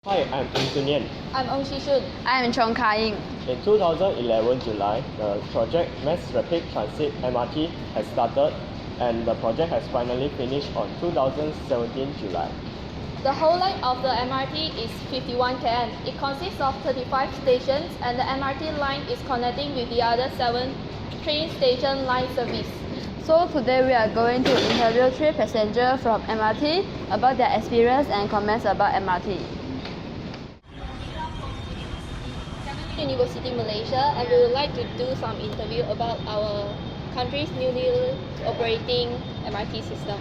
Hi, I'm Shun Yan. I'm Shun. I'm Chong Ying. In 2011 July, the project Mass Rapid Transit MRT has started and the project has finally finished on 2017 July. The whole length of the MRT is 51 km. It consists of 35 stations and the MRT line is connecting with the other 7 train station line service. So today we are going to interview 3 passengers from MRT about their experience and comments about MRT. University Malaysia, and we would like to do some interview about our country's newly operating MRT system.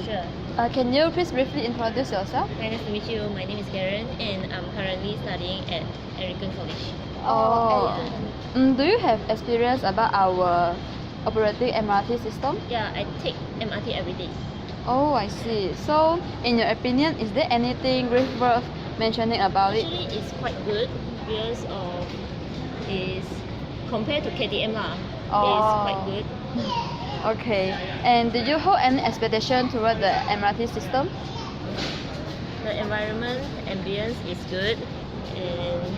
Sure. Can you please briefly introduce yourself? Nice to meet you. My name is Karen and I'm currently studying at American College. Do you have experience about our operating MRT system? Yeah, I take MRT every day. Oh, I see. So, in your opinion, is there anything worth mentioning about it? Actually, it's quite good because is compared to KTM it's quite good. Okay. And did you hold any expectation toward the MRT system? The environment, ambience is good, and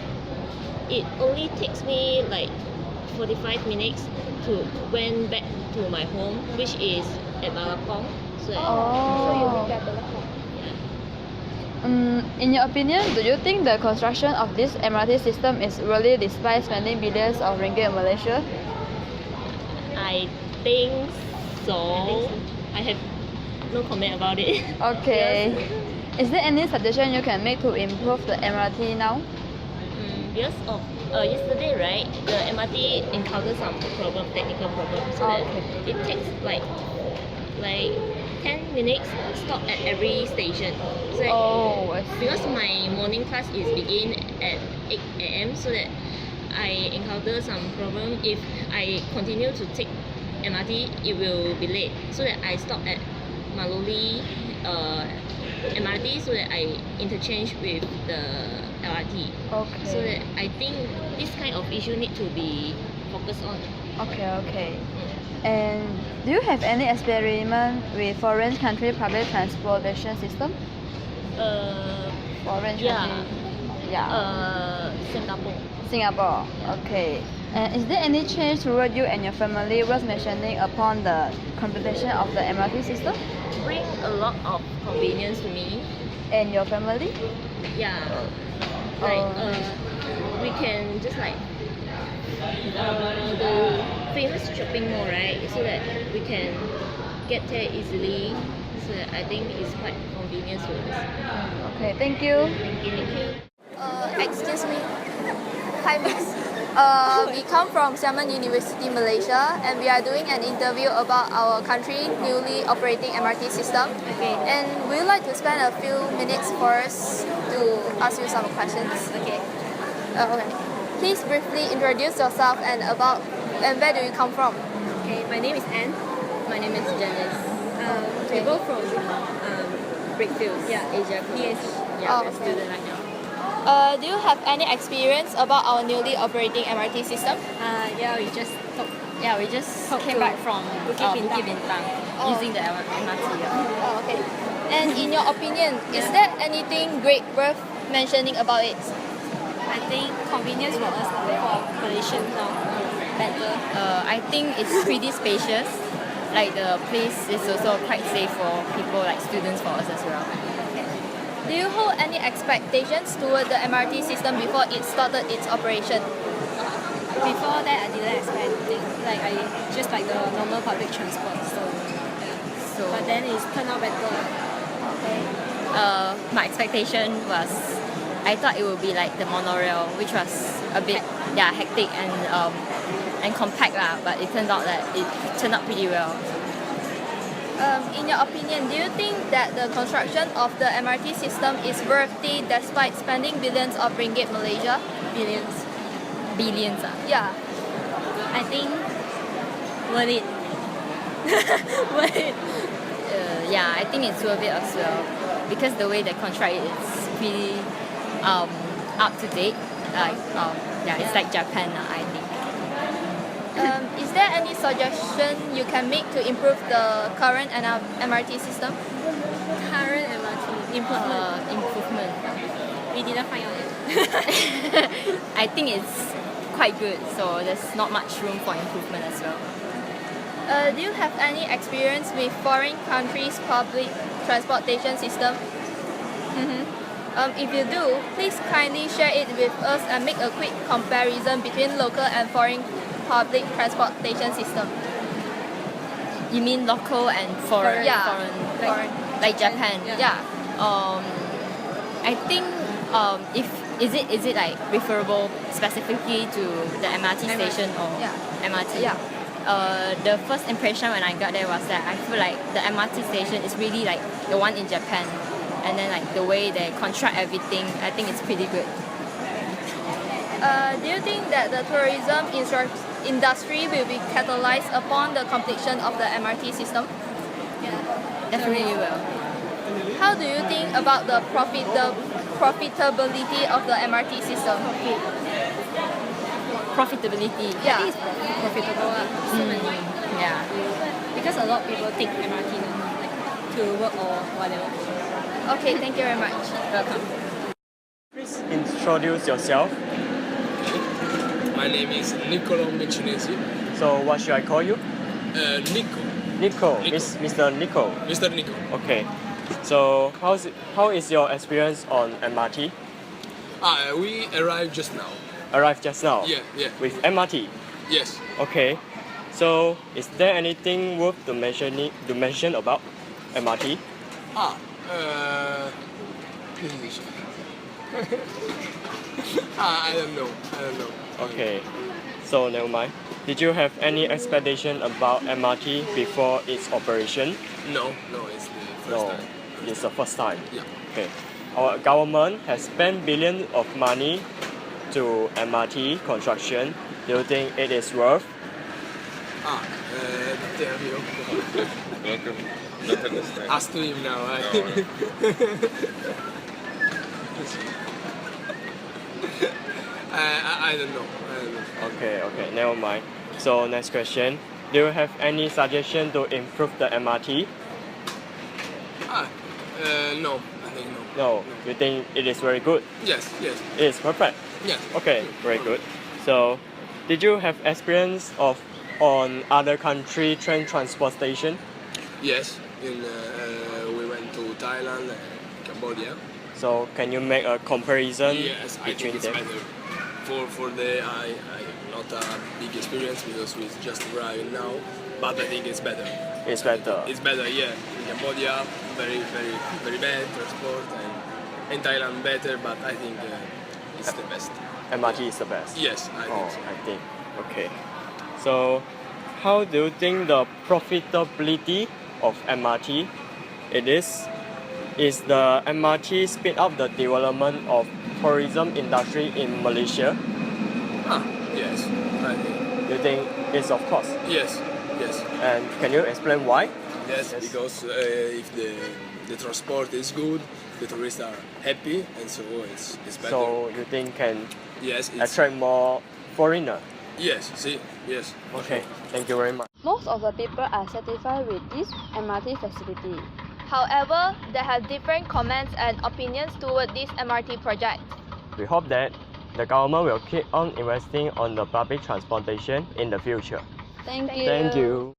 it only takes me like 45 minutes to went back to my home, which is at Malakong. So you will get the In your opinion, do you think the construction of this MRT system is really despite spending billions of ringgit in Malaysia? I think so. I have no comment about it. Okay. Is there any suggestion you can make to improve the MRT now? Because of yesterday, right, the MRT encountered some technical problem, so that it takes like 10 minutes stop at every station. So because my morning class is begin at 8 a.m. so that I encounter some problem. If I continue to take MRT, it will be late. So that I stop at Maloli MRT so that I interchange with the LRT. Okay. So that I think this kind of issue need to be focused on. Okay. And do you have any experiment with foreign country public transportation system? Foreign country? Singapore. Okay. And is there any change toward you and your family worth mentioning upon the completion of the MRT system? Bring a lot of convenience to me. And your family? Yeah. We can just the famous shopping mall, right? So that we can get there easily. So that I think it's quite convenient to us. Okay, thank you. Thank you. Excuse me. Hi, miss. We come from Xiamen University, Malaysia, and we are doing an interview about our country newly operating MRT system. Okay. And we would like to spend a few minutes for us to ask you some questions. Okay. Okay. Please briefly introduce yourself and where do you come from? Okay. My name is Anne. My name is Janice. We both from Brickfields. Yeah, Asia. Yes. Yeah, we're student right now. Do you have any experience about our newly operating MRT system? We just came back from Bukit Bintang using the MRT. Okay. And in your opinion, is there anything great worth mentioning about it? I think convenience for us for Malaysians now better. I think it's pretty spacious. Like the place is also quite safe for people like students for us as well. Do you hold any expectations toward the MRT system before it started its operation? Before that, I didn't expect anything. I just like the normal public transport. But then it's turned out better. Okay. My expectation was, I thought it would be like the monorail, which was a bit hectic and compact but it turned out that it turned out pretty well. In your opinion, do you think that the construction of the MRT system is worthy despite spending billions of ringgit Malaysia? Billions. Yeah. I think worth it. Worth it. I think it's worth it as well because the way they construct it is pretty up to date. It's like Japan, I think. Is there any suggestion you can make to improve the current MRT system? Current MRT improvement. We didn't find out yet. I think it's quite good, so there's not much room for improvement as well. Do you have any experience with foreign countries' public transportation system? If you do, please kindly share it with us and make a quick comparison between local and foreign public transportation system. You mean local and foreign? Yeah. Foreign. Like Japan. Yeah. I think is it like referable specifically to the MRT station or MRT? Yeah. The first impression when I got there was that I feel like the MRT station is really like the one in Japan, and then like the way they construct everything, I think it's pretty good. Do you think that the tourism industry will be catalyzed upon the completion of the MRT system? Definitely will. How do you think about the profitability of the MRT system? Profitability. Yeah. I think it's profitable. Yeah. Because a lot of people take MRT like to work or whatever. Okay, thank you very much. Welcome. Please introduce yourself. My name is Niccolo Miccinesi. So what should I call you? Nico. Nico. Nico. Mr. Nico. Mr. Nico. Okay. So how is your experience on MRT? We arrived just now. Arrived just now. Yeah. With MRT. Yes. Okay. So is there anything worth to mention about MRT? English. I don't know. Okay. So never mind. Did you have any expectation about MRT before its operation? No, it's the first No. time. It's the first time. Yeah. Okay. Our government has spent billions of money to MRT construction. Do you think it is worth? Tell you. Welcome. Not understand. Ask to him now. Right? I don't know. Okay, never mind. So next question. Do you have any suggestion to improve the MRT? No, I think no. No. You think it is very good? Yes. It is perfect. Yes. Okay, very good. So, did you have experience on other country train transport station? Yes. We went to Thailand and Cambodia. So, can you make a comparison Yes, I between think it's them? better. For the I not a big experience because we just arrived now, but I think it's better. It's better. It's better, yeah. In Cambodia, very bad transport, and in Thailand better, but I think it's the best. MRT is the best. Yes, I think so. I think. Okay. So, how do you think the profitability of MRT is the MRT speed up the development of tourism industry in Malaysia? Yes, I think. You think it's of course? Yes. And can you explain why? Yes, because if the transport is good, the tourists are happy, and so it's better. So you think can yes, attract more foreigner? Yes, see, yes. Okay, thank you very much. Most of the people are satisfied with this MRT facility. However, they have different comments and opinions toward this MRT project. We hope that the government will keep on investing on the public transportation in the future. Thank you. Thank you.